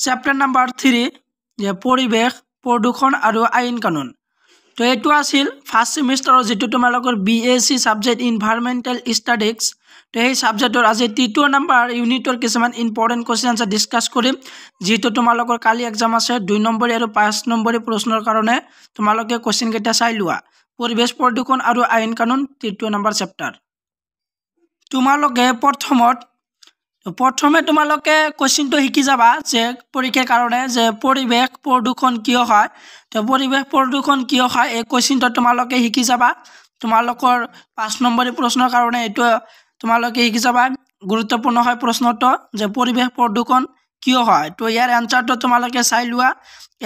Chapter number 3 যে পৰিৱেশ প্ৰদূষণ আৰু আইন কানুন। তো এইটো আছিল ফাৰ্ষ্ট ছেমিষ্টাৰৰ যিটো তোমালোকৰ BSc ছাবজেক্ট ইনভাইৰমেণ্টেল ষ্টাডিজ। তো সেই ছাবজেক্টৰ আজি তৃতীয় নম্বৰ ইউনিটৰ কিছুমান ইম্পৰ্টেণ্ট কুৱেশ্যন আনচাৰ ডিছকাছ কৰিম, যিহেতু তোমালোকৰ কালি এক্সাম আছে 2 নম্বৰী আৰু 5 নম্বৰী প্ৰশ্নৰ কাৰণে তোমালোকে কুৱেশ্যনকেইটা চাই লোৱা। পৰিৱেশ প্ৰদূষণ আৰু আইন কানুন তৃতীয় নম্বৰ চেপ্টাৰ। তোমালোকে প্ৰথমে তোমালোকে কুৱেশ্যনটো শিকি যাবা যে পৰীক্ষাৰ কাৰণে যে পৰিৱেশ প্ৰদূষণ কিয় হয়। তো পৰিৱেশ প্ৰদূষণ কিয় হয় এই কুৱেশ্যনটো তোমালোকে শিকি যাবা। তোমালোকৰ 5 নম্বৰী প্ৰশ্নৰ কাৰণে এইটো তোমালোকে শিকি যাবা। গুৰুত্বপূৰ্ণ হয় প্ৰশ্নটো যে পৰিৱেশ প্ৰদূষণ কিয় হয়। তো ইয়াৰ এনচাৰটো তোমালোকে চাই লোৱা।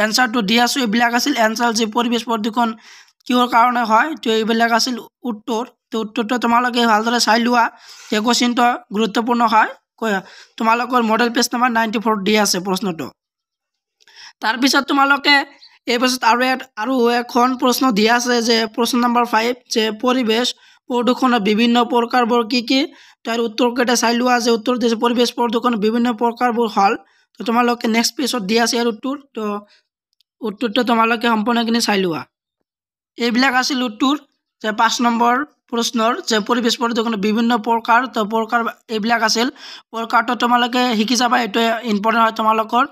এনচাৰটো দি আছোঁ, এইবিলাক আছিল এনচাৰ যে পৰিৱেশ প্ৰদূষণ কিহৰ কাৰণে হয়। তো এইবিলাক আছিল উত্তৰ। তো উত্তৰটো তোমালোকে ভালদৰে চাই লোৱা। এই কুৱেশ্যনটো গুৰুত্বপূৰ্ণ হয়। তোমালোকৰ মডেল পেজ নম্বৰ 94 দি আছে প্ৰশ্নটো। তাৰপিছত তোমালোকে এই পাছত আৰু এখন প্ৰশ্ন দিয়া আছে যে প্ৰশ্ন নম্বৰ 5 যে পৰিৱেশ প্ৰদূষণৰ বিভিন্ন প্ৰকাৰবোৰ কি কি। তাৰ উত্তৰকেইটা চাই লোৱা যে উত্তৰ দিছে পৰিৱেশ প্ৰদূষণৰ বিভিন্ন প্ৰকাৰবোৰ হ'ল। তো তোমালোকে নেক্সট পেজত দিয়া আছে ইয়াৰ উত্তৰ। তো উত্তৰটো তোমালোকে সম্পূৰ্ণখিনি চাই লোৱা। এইবিলাক আছিল উত্তৰ যে 5 নম্বৰ প্ৰশ্নৰ যে পৰিৱেশ প্ৰদূষণৰ বিভিন্ন প্ৰকাৰ। তো প্ৰকাৰ এইবিলাক আছিল। প্ৰকাৰটো তোমালোকে শিকি যাবা। এইটো ইম্পৰ্টেণ্ট হয় তোমালোকৰ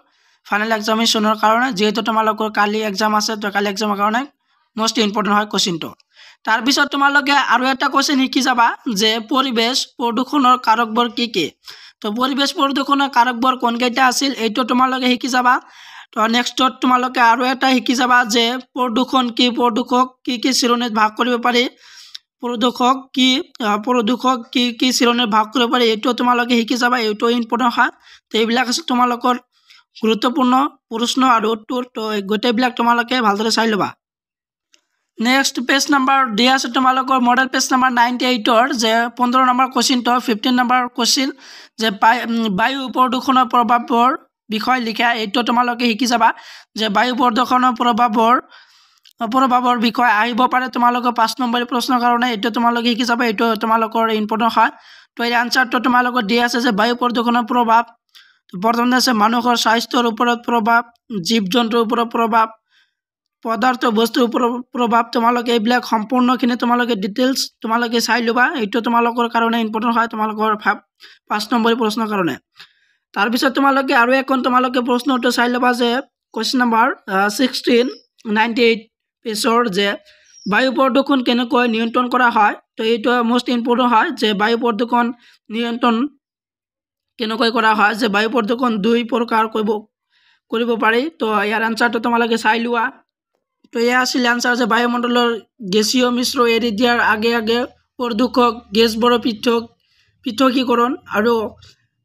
ফাইনেল এক্সামিনেশ্যনৰ কাৰণে, যিহেতু তোমালোকৰ কালি এক্সাম আছে। তো কালি এক্সামৰ কাৰণে মষ্ট ইম্পৰ্টেণ্ট হয় কুৱেশ্যনটো। তাৰপিছত তোমালোকে আৰু এটা কুৱেশ্যন শিকি যাবা যে পৰিৱেশ প্ৰদূষণৰ কাৰকবোৰ কি কি। তো পৰিৱেশ প্ৰদূষণৰ কাৰকবোৰ কোনকেইটা আছিল এইটো তোমালোকে শিকি যাবা। তো নেক্সটত তোমালোকে আৰু এটা শিকি যাবা যে প্ৰদূষণ কি, প্ৰদূষক কি কি শ্ৰেণীত ভাগ কৰিব পাৰি। প্ৰদূষক কি শ্ৰেণীত ভাগ কৰিব পাৰি এইটো তোমালোকে শিকি যাবা। এইটো ইম্পৰ্টেণ্ট হয়। তো এইবিলাক আছে তোমালোকৰ গুৰুত্বপূৰ্ণ প্ৰশ্ন আৰু উত্তৰ। তো গোটেইবিলাক তোমালোকে ভালদৰে চাই ল'বা। নেক্সট পেজ নম্বৰ দিয়া আছে তোমালোকৰ মডেল পেজ নম্বৰ 98ৰ যে 15 নম্বৰ কুৱেশ্যনটো 15 নম্বৰ কুৱেশ্যন যে বায়ু প্ৰদূষণৰ প্ৰভাৱৰ বিষয়ে লিখা। এইটো তোমালোকে শিকি যাবা যে বায়ু প্ৰদূষণৰ প্ৰভাৱৰ বিষয়ে আহিব পাৰে তোমালোকৰ 5 নম্বৰী প্ৰশ্নৰ কাৰণে। এইটো তোমালোকে শিকি যাবা। এইটো তোমালোকৰ ইম্পৰ্টেণ্ট হয়। তো এই আনচাৰটো তোমালোকৰ দিয়া আছে যে বায়ু প্ৰদূষণৰ প্ৰভাৱ। প্ৰথমতে আছে মানুহৰ স্বাস্থ্যৰ ওপৰত প্ৰভাৱ, জীৱ জন্তুৰ ওপৰত প্ৰভাৱ, পদাৰ্থ বস্তুৰ ওপৰত প্ৰভাৱ। তোমালোকে এইবিলাক সম্পূৰ্ণখিনি তোমালোকে ডিটেইলছ তোমালোকে চাই ল'বা। এইটো তোমালোকৰ কাৰণে ইম্পৰ্টেণ্ট হয় তোমালোকৰ 5 নম্বৰী প্ৰশ্নৰ কাৰণে। তাৰপিছত তোমালোকে আৰু এখন তোমালোকে প্ৰশ্নটো চাই ল'বা যে কুৱেশ্যন নম্বৰ 1698 পেজৰ যে বায়ু প্ৰদূষণ কেনেকৈ নিয়ন্ত্ৰণ কৰা হয়। তো এইটো মষ্ট ইম্পৰ্টেণ্ট হয় যে বায়ু প্ৰদূষণ নিয়ন্ত্ৰণ কেনেকৈ কৰা হয়, যে বায়ু প্ৰদূষণ 2 প্ৰকাৰ কৰিব পাৰি। তো ইয়াৰ আনচাৰটো তোমালোকে চাই লোৱা। তো এয়া আছিল আনচাৰ যে বায়ুমণ্ডলৰ গেছীয় মিশ্ৰ এৰি দিয়াৰ আগে আগে প্ৰদূষক গেছবোৰৰ পৃথকীকৰণ। আৰু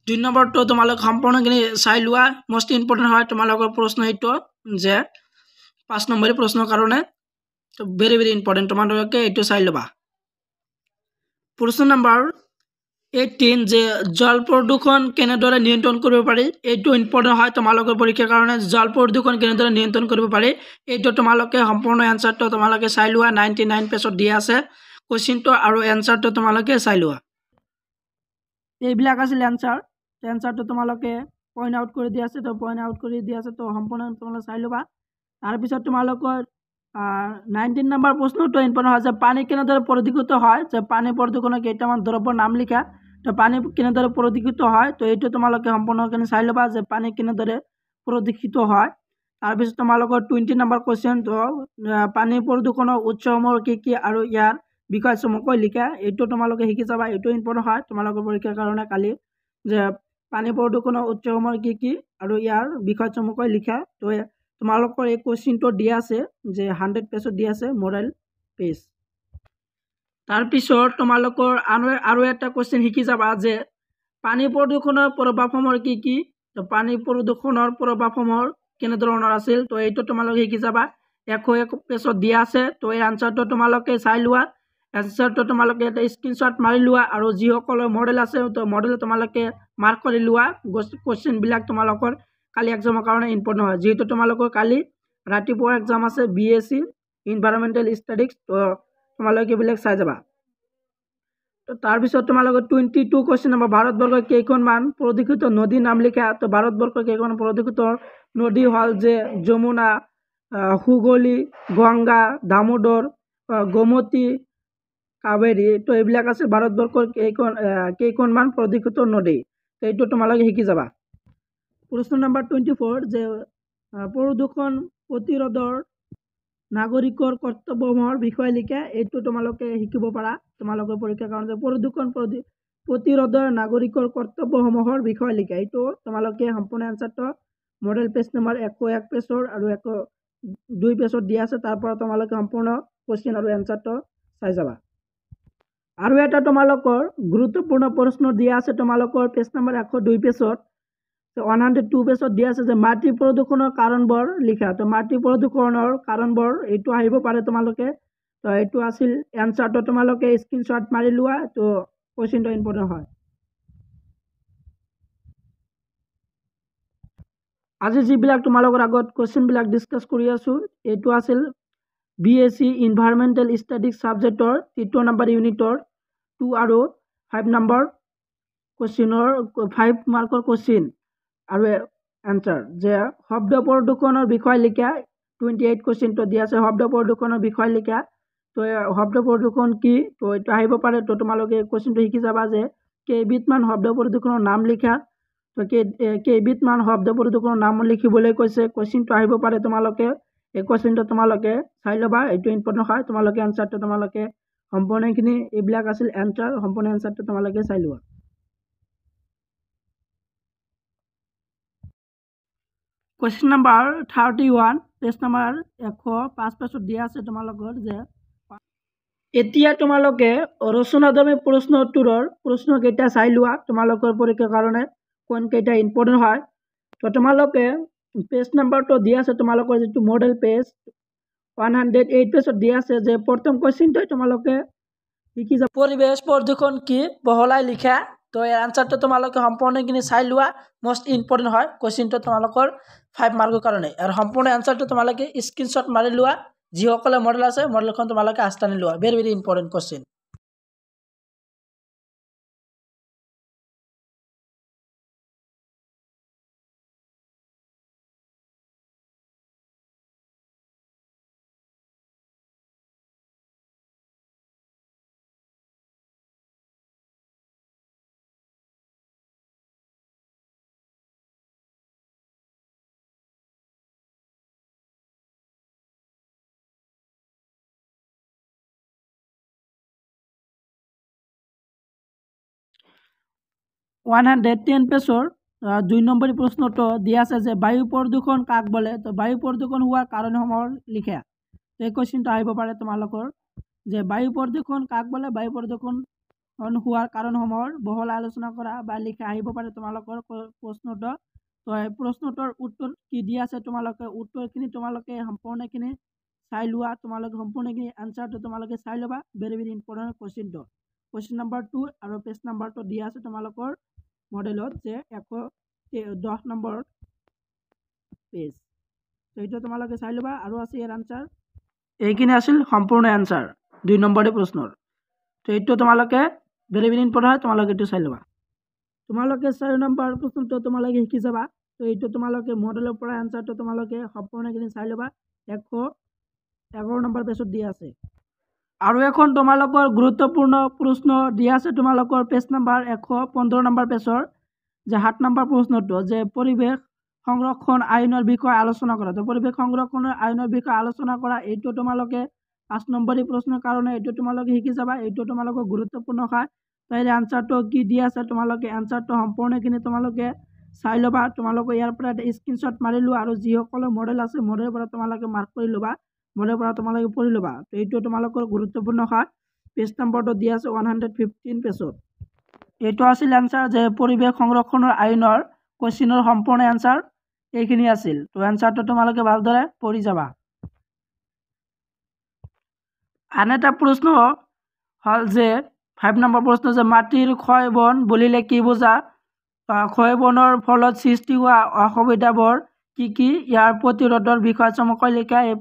2 নম্বৰটো তোমালোকে সম্পূৰ্ণখিনি চাই লোৱা। মষ্ট ইম্পৰ্টেণ্ট হয় তোমালোকৰ প্ৰশ্ন এইটো যে 5 নম্বৰী প্ৰশ্নৰ কাৰণে। তো ভেৰি ইম্পৰ্টেণ্ট, তোমালোকে এইটো চাই ল'বা। প্ৰশ্ন নম্বৰ 18 যে জল প্ৰদূষণ কেনেদৰে নিয়ন্ত্ৰণ কৰিব পাৰি। এইটো ইম্পৰ্টেণ্ট হয় তোমালোকৰ পৰীক্ষাৰ কাৰণে। জল প্ৰদূষণ কেনেদৰে নিয়ন্ত্ৰণ কৰিব পাৰি এইটো তোমালোকে সম্পূৰ্ণ এনচাৰটো তোমালোকে চাই লোৱা। 99 পেজত দিয়া আছে কুৱেশ্যনটো আৰু এনচাৰটো তোমালোকে চাই লোৱা। এইবিলাক আছিল এনচাৰটো তোমালোকে পইণ্ট আউট কৰি দিয়া আছে। তো পইণ্ট আউট কৰি দিয়া আছে। তো সম্পূৰ্ণ তোমালোকে চাই ল'বা। তাৰপিছত তোমালোকৰ 19 নম্বৰ প্ৰশ্নটো ইম্পৰ্টেণ্ট হয় যে পানী কেনেদৰে প্ৰদূষিত হয়। যে পানী প্ৰদূষণৰ কেইটামান দ্ৰব্যৰ নাম লিখা। তো পানী কেনেদৰে প্ৰদূষিত হয় তো এইটো তোমালোকে সম্পূৰ্ণখিনি চাই ল'বা যে পানী কেনেদৰে প্ৰদূষিত হয়। তাৰপিছত তোমালোকৰ 20 নম্বৰ কুৱেশ্যনটো পানী প্ৰদূষণৰ উৎসসমূহ কি কি আৰু ইয়াৰ বিষয়ে চমুকৈ লিখা। এইটো তোমালোকে শিকি যাবা। এইটো ইম্পৰ্টেণ্ট হয় তোমালোকৰ পৰীক্ষাৰ কাৰণে কালি যে পানী প্ৰদূষণৰ উৎসসমূহ কি কি আৰু ইয়াৰ বিষয়ে চমুকৈ লিখা। তো তোমালোকৰ এই কুৱেশ্যনটো দিয়া আছে যে 100 পেজত দিয়া আছে মডেল পেজ। তাৰপিছত তোমালোকৰ আৰু এটা কুৱেশ্যন শিকি যাবা যে পানী প্ৰদূষণৰ প্ৰভাৱসমূহ কি কি। তো পানী প্ৰদূষণৰ প্ৰভাৱসমূহ কেনেধৰণৰ আছিল। তো এইটো তোমালোকে শিকি যাবা। 101 পেজত দিয়া আছে। তো এই আনচাৰটো তোমালোকে চাই লোৱা। এনচাৰটো তোমালোকে এটা স্ক্ৰীনশ্বট মাৰি লোৱা আৰু যিসকলৰ মডেল আছে তো মডেল তোমালোকে মাৰ্ক কৰি লোৱা। কুৱেশ্যনবিলাক তোমালোকৰ কালি এক্সামৰ কাৰণে ইম্পৰ্টেণ্ট হয়, যিহেতু তোমালোকৰ কালি ৰাতিপুৱা এক্সাম আছে BSc ইনভাইৰমেণ্টেল ষ্টাডিজ। তো তোমালোকে এইবিলাক চাই যাবা। তো তাৰপিছত তোমালোকে 22 কোৱেশ্চন নম্বৰ ভাৰতবৰ্ষৰ কেইখনমান প্ৰদূষিত নদীৰ নাম লিখা। তো ভাৰতবৰ্ষৰ কেইখন প্ৰদূষিত নদী হ'ল যে যমুনা, হুগলী, গংগা, দামোদৰ, গোমতী, কাবেৰী। তো এইবিলাক আছে ভাৰতবৰ্ষৰ কেইখনমান প্ৰদূষিত নদী। তো এইটো তোমালোকে শিকি যাবা। প্ৰশ্ন নম্বৰ 24 যে প্ৰদূষণ প্ৰতিৰোধৰ নাগৰিকৰ কৰ্তব্যসমূহৰ বিষয়ে লিখা। এইটো তোমালোকে শিকিব পাৰা তোমালোকৰ পৰীক্ষাৰ কাৰণে। প্ৰদূষণ প্ৰতিৰোধৰ নাগৰিকৰ কৰ্তব্যসমূহৰ বিষয়ে লিখা। এইটো তোমালোকে সম্পূৰ্ণ এনচাৰটো মডেল পেজ নম্বৰ 101 পেজৰ আৰু 102 পেজত দিয়া আছে। তাৰ পৰা তোমালোকে সম্পূৰ্ণ কোৱেশ্চন আৰু এনচাৰটো চাই যাবা। আৰু এটা তোমালোকৰ গুৰুত্বপূৰ্ণ প্ৰশ্ন দিয়া আছে তোমালোকৰ পেজ নম্বৰ 102 পেজত। 102 পেজত দিয়া আছে যে মাটি প্ৰদূষণৰ কাৰণবোৰ লিখা। তো মাটি প্ৰদূষণৰ কাৰণবোৰ এইটো আহিব পাৰে তোমালোকে। তো এইটো আছিল এনচাৰটো তোমালোকে স্ক্ৰীনশ্বট মাৰি লোৱা। তো কোৱেশ্চনটো ইম্পৰ্টেণ্ট হয়। আজি যিবিলাক তোমালোকৰ আগত কোৱেশ্চনবিলাক ডিছকাছ কৰি আছোঁ, এইটো আছিল BSc ইনভাইৰমেণ্টেল ষ্টাডিজ ছাবজেক্টৰ 3 নম্বৰ ইউনিটৰ 2 আৰু 5 নম্বৰ কোৱেশ্চনৰ 5 মাৰ্কৰ কোৱেশ্চন আৰু এনচাৰ। যে শব্দ প্ৰদূষণৰ বিষয়ে লিখা 28 কোৱেশ্চনটো দিয়া আছে। শব্দ প্ৰদূষণৰ বিষয়ে লিখা। তো শব্দ প্ৰদূষণ কি? তো এইটো আহিব পাৰে। তো তোমালোকে কোৱেশ্চনটো শিকি যাবা যে কেইবিধমান শব্দ প্ৰদূষণৰ নাম লিখা। তো কেইবিধমান শব্দ প্ৰদূষণৰ নাম লিখিবলৈ কৈছে। কোৱেশ্চনটো আহিব পাৰে তোমালোকে এই কোৱেশ্চনটো তোমালোকে চাই ল'বা। এইটো ইম্পৰ্টেণ্ট হয়। তোমালোকে এনচাৰটো তোমালোকে সম্পূৰ্ণখিনি এইবিলাক আছিল এনচাৰ। সম্পূৰ্ণ এনচাৰটো তোমালোকে চাই লোৱা। কোৱেশ্চন নম্বৰ 31 পেজ নম্বৰ 105 পেজত দিয়া আছে তোমালোকৰ যে এতিয়া তোমালোকে ৰচনাধৰ্মী প্ৰশ্ন উত্তৰৰ প্ৰশ্নকেইটা চাই লোৱা তোমালোকৰ পৰীক্ষাৰ কাৰণে কোনকেইটা ইম্পৰ্টেণ্ট হয়। তো তোমালোকে পেজ নম্বৰটো দিয়া আছে তোমালোকৰ যিটো মডেল পেজ 108 পেজত দিয়া আছে যে প্ৰথম কোৱেশ্চনটো তোমালোকে শিকি যাব। পৰিৱেশ প্ৰদূষণ কি বহলাই লিখা। তো এই আনচাৰটো তোমালোকে সম্পূৰ্ণখিনি চাই লোৱা। মোষ্ট ইম্পৰ্টেণ্ট হয় কোৱেশ্চনটো তোমালোকৰ 5 মাৰ্কৰ কাৰণে। আৰু সম্পূৰ্ণ এনচাৰটো তোমালোকে স্ক্ৰীনশ্বট মাৰি লোৱা। যিসকলে মডেল আছে মডেলখন তোমালোকে আস্থানি লোৱা। Very very important question. One 110 পেজৰ 2 number প্ৰশ্নটো দিয়া আছে যে বায়ু প্ৰদূষণ কাক বোলে। তো বায়ু প্ৰদূষণ হোৱাৰ কাৰণসমূহ লিখা। এই কোৱেশ্চনটো আহিব পাৰে তোমালোকৰ যে বায়ু প্ৰদূষণ কাক বোলে। বায়ু প্ৰদূষণ হোৱাৰ কাৰণসমূহৰ বহল আলোচনা কৰা বা লিখা আহিব পাৰে তোমালোকৰ প্ৰশ্নটো। তো এই প্ৰশ্নটোৰ উত্তৰ কি দিয়া আছে তোমালোকে উত্তৰখিনি তোমালোকে সম্পূৰ্ণখিনি চাই লোৱা। তোমালোকে সম্পূৰ্ণখিনি এনচাৰটো তোমালোকে চাই ল'বা। ভেৰি ভেৰি ইম্পৰ্টেণ্ট কোৱেশ্চনটো। কোৱেশ্চন নম্বৰ 2 আৰু পেজ নম্বৰটো দিয়া আছে তোমালোকৰ মডেলত যে 110 নম্বৰ পেজ। তো এইটো তোমালোকে চাই ল'বা। আৰু আছে ইয়াৰ আনচাৰ। এইখিনি আছিল সম্পূৰ্ণ এনচাৰ 2 নম্বৰৰ প্ৰশ্নৰ। তো এইটো তোমালোকে ভেৰি ভেৰি ইম্পৰ্টেণ্ট হয়। তোমালোকে এইটো চাই ল'বা। তোমালোকে 4 নম্বৰ প্ৰশ্নটো তোমালোকে শিকি যাবা। তো এইটো তোমালোকে মডেলৰ পৰা এনচাৰটো তোমালোকে সম্পূৰ্ণখিনি চাই ল'বা। 111 নম্বৰ পেজত দিয়া আছে। আৰু এখন তোমালোকৰ গুৰুত্বপূৰ্ণ প্ৰশ্ন দিয়া আছে তোমালোকৰ পেজ নম্বৰ 115 নম্বৰ পেজৰ যে 7 নম্বৰ প্ৰশ্নটো যে পৰিৱেশ সংৰক্ষণ আইনৰ বিষয়ে আলোচনা কৰা। তো পৰিৱেশ সংৰক্ষণৰ আইনৰ বিষয়ে আলোচনা কৰা। এইটো তোমালোকে 5 নম্বৰী প্ৰশ্নৰ কাৰণে এইটো তোমালোকে শিকি যাবা। এইটো তোমালোকৰ গুৰুত্বপূৰ্ণ হয়। তো এই আনচাৰটো কি দিয়া আছে তোমালোকে এনচাৰটো সম্পূৰ্ণখিনি তোমালোকে চাই ল'বা। তোমালোকে ইয়াৰ পৰা এটা স্ক্ৰীনশ্বট মাৰি লোৱা। আৰু যিসকলৰ মডেল আছে মডেলৰ পৰা তোমালোকে মাৰ্ক কৰি ল'বা। মডেলৰ পৰা তোমালোকে পঢ়ি ল'বা। তো এইটো তোমালোকৰ গুৰুত্বপূৰ্ণ হয়। পেজ নম্বৰটো দিয়া আছে 115 পেজত। এইটো আছিল এনচাৰ যে পৰিৱেশ সংৰক্ষণৰ আইনৰ কোৱেশ্চনৰ সম্পূৰ্ণ এনচাৰ এইখিনি আছিল। তো এনচাৰটো তোমালোকে ভালদৰে পঢ়ি যাবা। আন এটা প্ৰশ্ন হ'ল যে 5 নম্বৰ প্ৰশ্ন যে মাটিৰ ক্ষয় বন বুলিলে কি বুজা। ক্ষয় বনৰ ফলত সৃষ্টি হোৱা অসুবিধাবোৰ কি কি ইয়াৰ প্ৰতিৰোধৰ বিষয়ে চমুকৈ লিখা। এই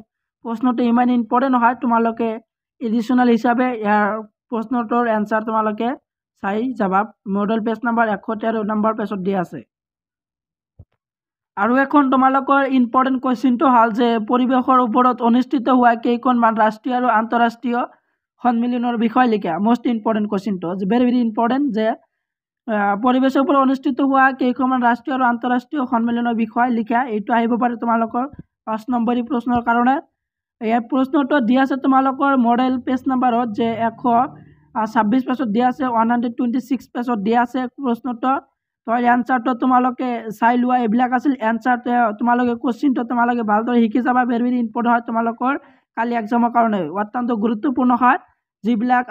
প্ৰশ্নটো ইমান ইম্পৰ্টেণ্ট নহয়। তোমালোকে এডিশ্যনেল হিচাপে ইয়াৰ প্ৰশ্নটোৰ এনসাৰ তোমালোকে চাই যাবা মডেল পেজ নাম্বাৰ 113 নম্বৰ পেজত দিয়া আছে আৰু এখন তোমালোকৰ ইম্পৰ্টেন্ট কোৱেশ্চনটো হল যে পৰিৱেশৰ ওপৰত অনুষ্ঠিত হোৱা কেইখনমান ৰাষ্ট্ৰীয় আৰু আন্তঃৰাষ্ট্ৰীয় সন্মিলনৰ বিষয় লিখা মোস্ট ইম্পৰ্টেন্ট কোৱেশ্চনটো ভেৰি ইম্পৰ্টেন্ট যে পৰিৱেশৰ ওপৰত অনুষ্ঠিত হোৱা কেইখনমান ৰাষ্ট্ৰীয় আৰু আন্তঃৰাষ্ট্ৰীয় সন্মিলনৰ বিষয় লিখা এইটো আহিব পাৰে তোমালোকৰ 5 নম্বৰী প্ৰশ্নৰ কাৰণে এই প্ৰশ্নটো দিয়া আছে তোমালোকৰ মডেল পেজ নাম্বাৰত যে 126 পেজত দিয়া আছে 126 পেজত দিয়া আছে প্ৰশ্নটো তো এনসাৰটো তোমালোকে চাই লোৱা এইবিলাক আছিল এনসাৰটো তোমালোকে কোশ্চিনটো তোমালোকে ভালদৰে শিকি যাবা ভেৰি ইম্পৰ্টেন্ট হয় তোমালোকৰ কালি এক্সামৰ কাৰণে অত্যন্ত গুৰুত্বপূৰ্ণ হয় যিবিলাক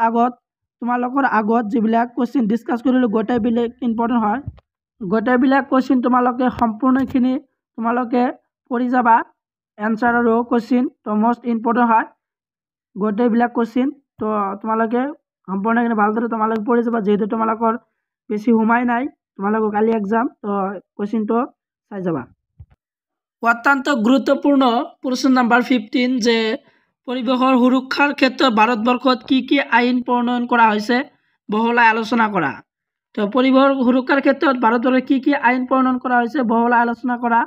তোমালোকৰ আগত যিবিলাক কোশ্চিন ডিসকাস কৰিলো গোটেইবিলাক ইম্পৰ্টেন্ট হয় গোটেইবিলাক কোশ্চিন তোমালোকে সম্পূৰ্ণখিনি তোমালোকে পঢ়ি যাবা এনসাৰ আৰু কোশ্চিন তো মোস্ট ইম্পৰ্টেন্ট হয় গোটেইবিলাক কোশ্চিন তো তোমালোকে সম্পূৰ্ণখিনি ভালদৰে তোমালোকে পঢ়ি যাবা যেহেতু তোমালোকৰ বেছি সময় নাই তোমালোকৰ কালি এক্সাম তো কোশ্চিনটো চাই যাবা অত্যন্ত গুৰুত্বপূৰ্ণ প্ৰশ্ন নম্বৰ 15 যে পৰিৱেশৰ সুৰক্ষাৰ ক্ষেত্ৰত ভাৰতবৰ্ষত কি আইন প্ৰণয়ন কৰা হৈছে বহলাই আলোচনা কৰা তো পৰিৱেশৰ সুৰক্ষাৰ ক্ষেত্ৰত ভাৰতবৰ্ষত কি আইন প্ৰণয়ন কৰা হৈছে বহলাই আলোচনা কৰা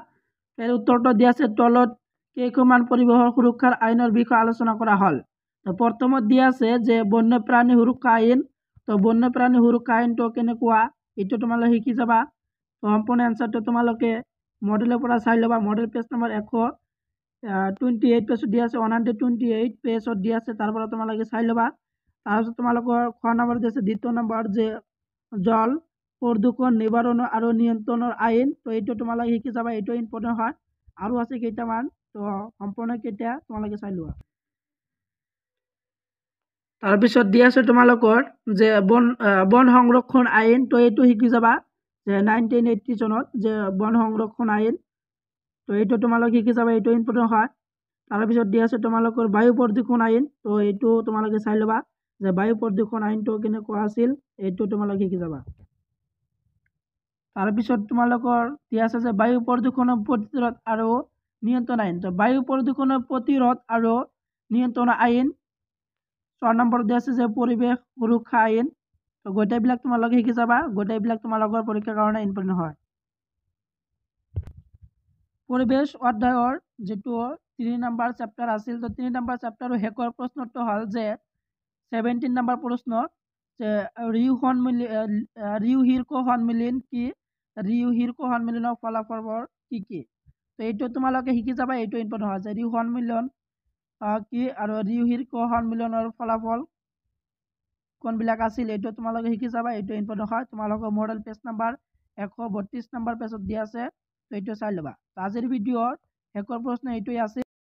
এৰ উত্তৰটো দিয়া আছে তলত কেইখনমান পৰিৱেশৰ সুৰক্ষাৰ আইনৰ বিষয়ে আলোচনা কৰা হল তো প্ৰথমত দিয়া আছে যে বন্যপ্ৰাণী সুৰক্ষা আইন তো বন্যপ্ৰাণী সুৰক্ষা আইনটো কেনেকুৱা এইটো তোমালোকে শিকি যাবা তো সম্পূৰ্ণ এনসাৰটো তোমালোকে মডেলৰ পৰা চাই ল'বা মডেল পেজ নম্বৰ 128 পেজত দিয়া আছে 128 পেজত দিয়া আছে তাৰ পৰা তোমালোকে চাই ল'বা তাৰপিছত তোমালোকৰ খ নম্বৰ দিয়া আছে দ্বিতীয় নম্বৰ যে জল প্ৰদূষণ নিবাৰণ আৰু নিয়ন্ত্ৰণৰ আইন তো এইটো তোমালোকে শিকি যাবা এইটো ইম্পৰ্টেন্ট হয় আৰু আছে কেইটামান তো সম্পূৰ্ণ কেইটা তোমালোকে চাই লোৱা তাৰপিছত দিয়া আছে তোমালোকৰ যে বন সংৰক্ষণ আইন তো এইটো শিকি যাবা যে 1980 চনত যে বন সংৰক্ষণ আইন তো এইটো তোমালোকে শিকি যাবা এইটো ইম্পৰ্টেন্ট হয় তাৰপিছত দিয়া আছে তোমালোকৰ বায়ু প্ৰদূষণ আইন তো এইটো তোমালোকে চাই ল'বা যে বায়ু প্ৰদূষণ আইনটো কেনেকুৱা আছিল এইটো তোমালোকে শিকি যাবা তাৰপিছত তোমালোকৰ দিয়া আছে যে বায়ু প্ৰদূষণ প্ৰতিৰোধ আৰু নিয়ন্ত্ৰণ আইন তো বায়ু প্ৰদূষণ প্ৰতিৰোধ আৰু নিয়ন্ত্ৰণ আইন 6 নম্বৰ দিয়া আছে যে পৰিৱেশ সুৰক্ষা আইন তো গোটেইবিলাক তোমালোকে শিকি যাবা গোটেইবিলাক তোমালোকৰ পৰীক্ষাৰ কাৰণে ইম্পৰ্টেন্ট হয় পৰিৱেশ অধ্যায়ৰ যেটো 3 নম্বৰ চেপ্টাৰ আছিল তো 3 নম্বৰ চেপ্টাৰৰ শেষৰ প্ৰশ্নটো হল যে 17 নম্বৰ প্ৰশ্ন যে ৰিউ শীৰ্ষ সন্মিলন কি ৰিউ শীৰ্ষ সন্মিলনৰ ফলাফলবোৰ কি তো এইটো তোমালোকে শিকি যাবা এইটো ইম্পৰ্টেন্ট হয় যে ৰিউ সন্মিলন কি আৰু ৰিউ শীৰ্ষ সন্মিলনৰ ফলাফল কোনবিলাক আছিল এইটো তোমালোকে শিকি যাবা এইটো ইম্পৰ্টেন্ট হয় তোমালোকৰ মডেল পেজ নম্বৰ 132 নম্বৰ পেজত দিয়া আছে তো এইটো চাই ল'বা আজিৰ ভিডিঅ'ৰ শেষৰ প্ৰশ্ন এইটোই আছে